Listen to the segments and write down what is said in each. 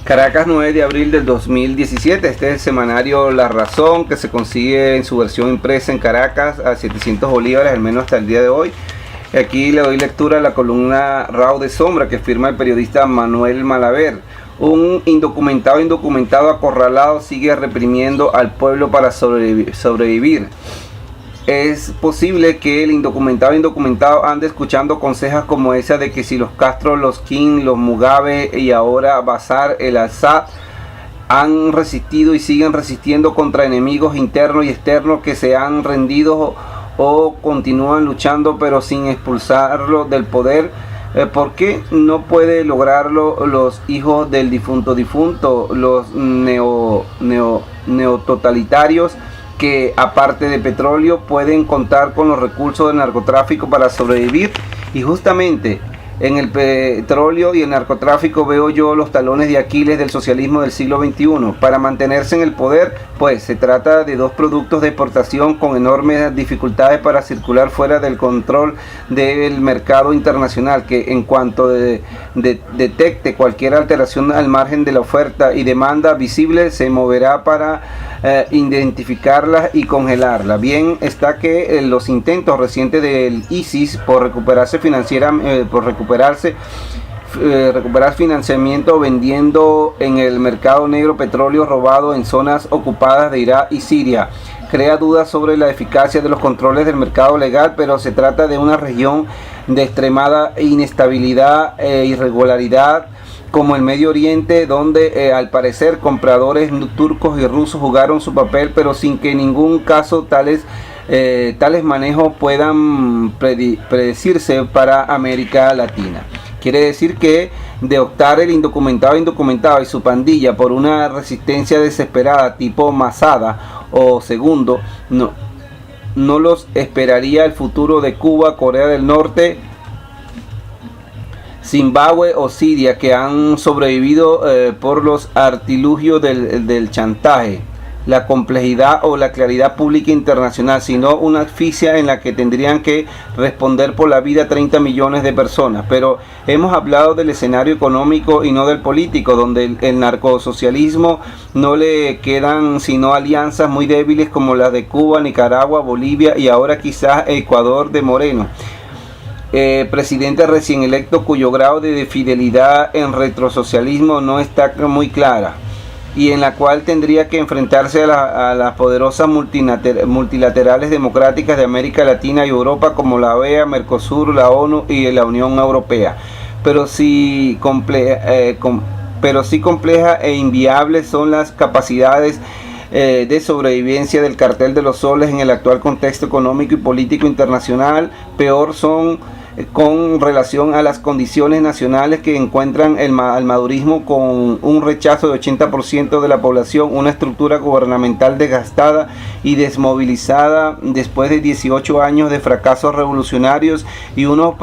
Caracas, 9 de abril del 2017. Este es el semanario La Razón, que se consigue en su versión impresa en Caracas a 700 bolívares, al menos hasta el día de hoy. Aquí le doy lectura a la columna Rao de Sombra, que firma el periodista Manuel Malaver. Un indocumentado acorralado sigue reprimiendo al pueblo para sobrevivir. Es posible que el indocumentado ande escuchando consejos como esa de que si los Castro, los King, los Mugabe y ahora Bashar el-Assad han resistido y siguen resistiendo contra enemigos internos y externos que se han rendido o continúan luchando pero sin expulsarlo del poder, ¿por qué no puede lograrlo los hijos del difunto, los neototalitarios, que aparte de petróleo pueden contar con los recursos del narcotráfico para sobrevivir? Y justamente en el petróleo y el narcotráfico veo yo los talones de Aquiles del socialismo del siglo XXI. Para mantenerse en el poder, pues se trata de dos productos de exportación con enormes dificultades para circular fuera del control del mercado internacional, que en cuanto detecte cualquier alteración al margen de la oferta y demanda visible, se moverá para identificarlas y congelarlas. Bien está que los intentos recientes del ISIS por recuperar financiamiento vendiendo en el mercado negro petróleo robado en zonas ocupadas de Irak y Siria crea dudas sobre la eficacia de los controles del mercado legal, pero se trata de una región de extremada inestabilidad e irregularidad como el Medio Oriente, donde al parecer compradores turcos y rusos jugaron su papel, pero sin que en ningún caso tales manejos puedan predecirse para América Latina. Quiere decir que de optar el indocumentado y su pandilla por una resistencia desesperada tipo Masada o Segundo, no los esperaría el futuro de Cuba, Corea del Norte, Zimbabue o Siria, que han sobrevivido por los artilugios del chantaje, la complejidad o la claridad pública internacional, sino una asfixia en la que tendrían que responder por la vida 30 millones de personas. Pero hemos hablado del escenario económico y no del político, donde el narcosocialismo no le quedan sino alianzas muy débiles como las de Cuba, Nicaragua, Bolivia y ahora quizás Ecuador de Moreno. Presidente recién electo cuyo grado de fidelidad en retrosocialismo no está muy clara y en la cual tendría que enfrentarse a las poderosas multilaterales democráticas de América Latina y Europa como la OEA, Mercosur, la ONU y la Unión Europea. Pero sí compleja e inviables son las capacidades de sobrevivencia del cartel de los soles en el actual contexto económico y político internacional. Peor son con relación a las condiciones nacionales que encuentran al madurismo, con un rechazo de 80% de la población, una estructura gubernamental desgastada y desmovilizada después de 18 años de fracasos revolucionarios y unos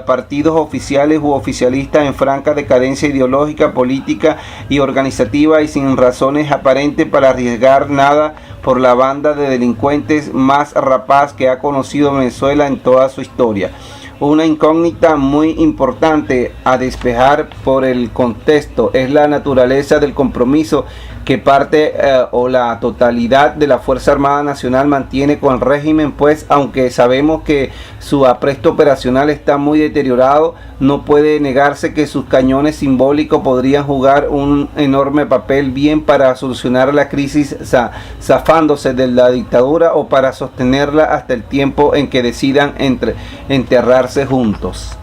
partidos oficiales u oficialistas en franca decadencia ideológica, política y organizativa y sin razones aparentes para arriesgar nada por la banda de delincuentes más rapaz que ha conocido Venezuela en toda su historia. Una incógnita muy importante a despejar por el contexto es la naturaleza del compromiso que parte o la totalidad de la Fuerza Armada Nacional mantiene con el régimen, pues aunque sabemos que su apresto operacional está muy deteriorado, no puede negarse que sus cañones simbólicos podrían jugar un enorme papel, bien para solucionar la crisis zafándose de la dictadura o para sostenerla hasta el tiempo en que decidan enterrarse juntos.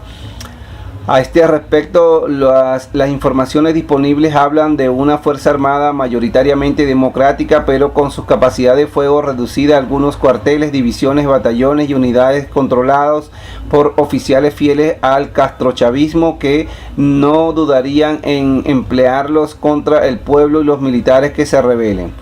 A este respecto, las informaciones disponibles hablan de una Fuerza Armada mayoritariamente democrática, pero con sus capacidades de fuego reducidas a algunos cuarteles, divisiones, batallones y unidades controlados por oficiales fieles al castrochavismo que no dudarían en emplearlos contra el pueblo y los militares que se rebelen.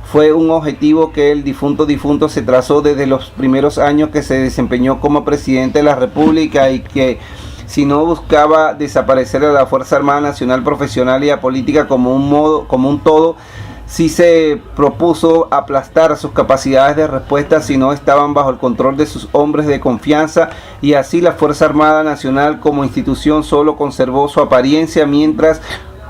Fue un objetivo que el difunto se trazó desde los primeros años que se desempeñó como presidente de la República y que, si no buscaba desaparecer a la Fuerza Armada Nacional profesional y apolítica como un todo, sí se propuso aplastar sus capacidades de respuesta si no estaban bajo el control de sus hombres de confianza, y así la Fuerza Armada Nacional como institución solo conservó su apariencia mientras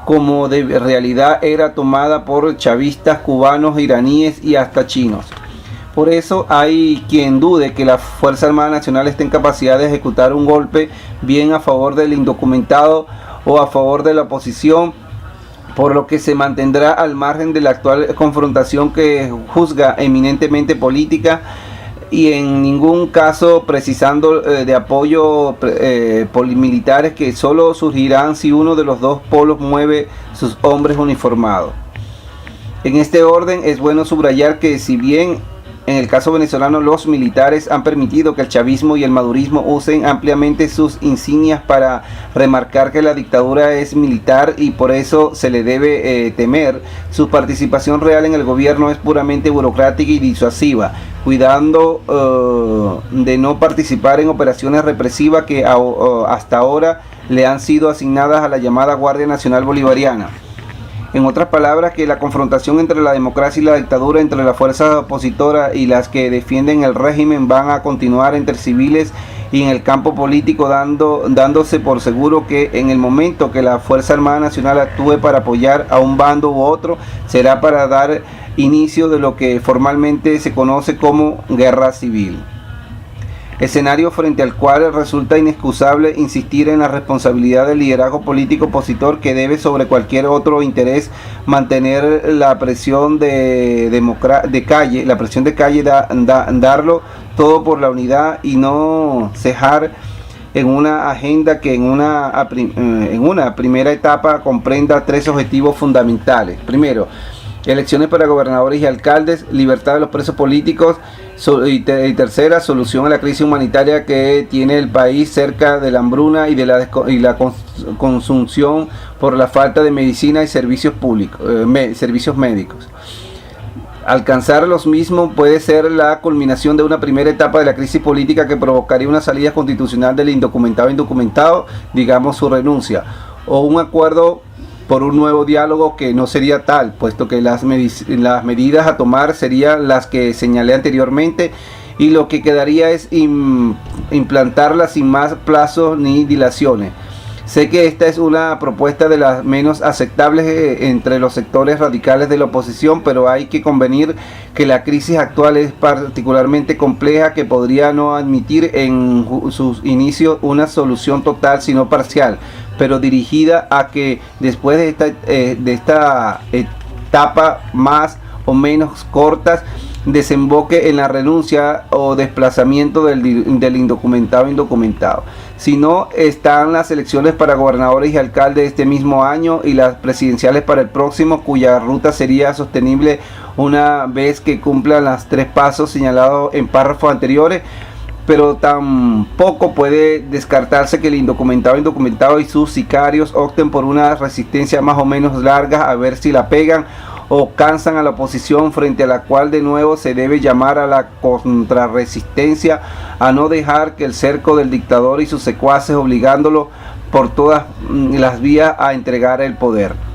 como de realidad era tomada por chavistas, cubanos, iraníes y hasta chinos. Por eso hay quien dude que la Fuerza Armada Nacional esté en capacidad de ejecutar un golpe bien a favor del indocumentado o a favor de la oposición, por lo que se mantendrá al margen de la actual confrontación que juzga eminentemente política y en ningún caso precisando de apoyo militares que solo surgirán si uno de los dos polos mueve sus hombres uniformados. En este orden es bueno subrayar que si bien en el caso venezolano los militares han permitido que el chavismo y el madurismo usen ampliamente sus insignias para remarcar que la dictadura es militar y por eso se le debe temer, su participación real en el gobierno es puramente burocrática y disuasiva, cuidando de no participar en operaciones represivas que hasta ahora le han sido asignadas a la llamada Guardia Nacional Bolivariana. En otras palabras, que la confrontación entre la democracia y la dictadura, entre las fuerzas opositoras y las que defienden el régimen, van a continuar entre civiles y en el campo político, dándose por seguro que en el momento que la Fuerza Armada Nacional actúe para apoyar a un bando u otro, será para dar inicio de lo que formalmente se conoce como guerra civil. Escenario frente al cual resulta inexcusable insistir en la responsabilidad del liderazgo político opositor, que debe sobre cualquier otro interés mantener la presión de calle, darlo todo por la unidad y no cejar en una agenda que en una primera etapa comprenda tres objetivos fundamentales. Primero, elecciones para gobernadores y alcaldes, libertad de los presos políticos y tercera, solución a la crisis humanitaria que tiene el país cerca de la hambruna y de la consunción por la falta de medicina y servicios públicos, servicios médicos. Alcanzar los mismos puede ser la culminación de una primera etapa de la crisis política que provocaría una salida constitucional del indocumentado, digamos su renuncia, o un acuerdo por un nuevo diálogo que no sería tal, puesto que las medidas a tomar serían las que señalé anteriormente y lo que quedaría es implantarlas sin más plazos ni dilaciones. Sé que esta es una propuesta de las menos aceptables entre los sectores radicales de la oposición, pero hay que convenir que la crisis actual es particularmente compleja, que podría no admitir en sus inicios una solución total, sino parcial, pero dirigida a que después de esta etapa más o menos cortas desemboque en la renuncia o desplazamiento del indocumentado. Si no, están las elecciones para gobernadores y alcaldes este mismo año y las presidenciales para el próximo, cuya ruta sería sostenible una vez que cumplan los tres pasos señalados en párrafos anteriores, pero tampoco puede descartarse que el indocumentado y sus sicarios opten por una resistencia más o menos larga, a ver si la pegan o cansan a la oposición, frente a la cual de nuevo se debe llamar a la contrarresistencia, a no dejar que el cerco del dictador y sus secuaces obligándolo por todas las vías a entregar el poder.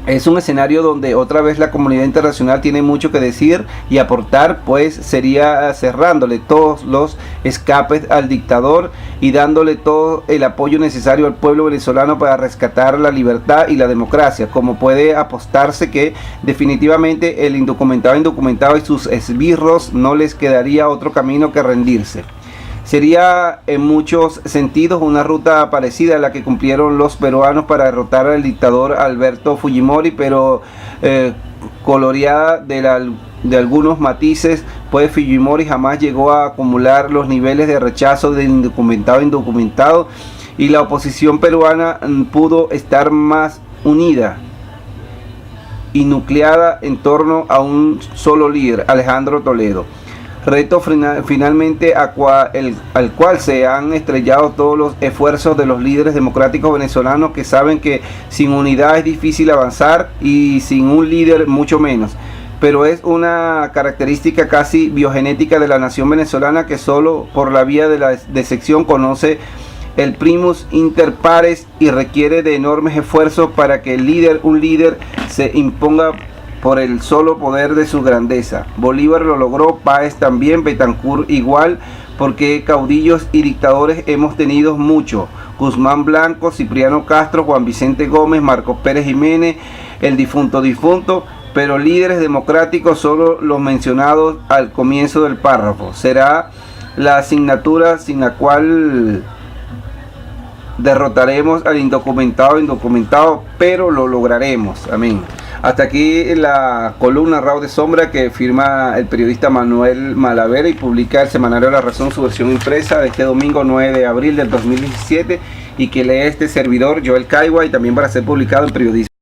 Es un escenario donde otra vez la comunidad internacional tiene mucho que decir y aportar, pues sería cerrándole todos los escapes al dictador y dándole todo el apoyo necesario al pueblo venezolano para rescatar la libertad y la democracia, como puede apostarse que definitivamente el indocumentado y sus esbirros no les quedaría otro camino que rendirse. Sería en muchos sentidos una ruta parecida a la que cumplieron los peruanos para derrotar al dictador Alberto Fujimori, pero coloreada de algunos matices, pues Fujimori jamás llegó a acumular los niveles de rechazo del indocumentado y la oposición peruana pudo estar más unida y nucleada en torno a un solo líder, Alejandro Toledo. Reto finalmente al cual se han estrellado todos los esfuerzos de los líderes democráticos venezolanos, que saben que sin unidad es difícil avanzar y sin un líder mucho menos. Pero es una característica casi biogenética de la nación venezolana, que solo por la vía de la decepción conoce el primus inter pares y requiere de enormes esfuerzos para que un líder se imponga por el solo poder de su grandeza. Bolívar lo logró, Páez también, Betancourt igual, porque caudillos y dictadores hemos tenido mucho. Guzmán Blanco, Cipriano Castro, Juan Vicente Gómez, Marcos Pérez Jiménez, el difunto, pero líderes democráticos solo los mencionados al comienzo del párrafo. Será la asignatura sin la cual derrotaremos al indocumentado, pero lo lograremos. Amén. Hasta aquí la columna Raúl de Sombra que firma el periodista Manuel Malavera y publica el semanario La Razón, su versión impresa de este domingo 9 de abril del 2017 y que lee este servidor Joel Caigua y también para ser publicado en Periodismo.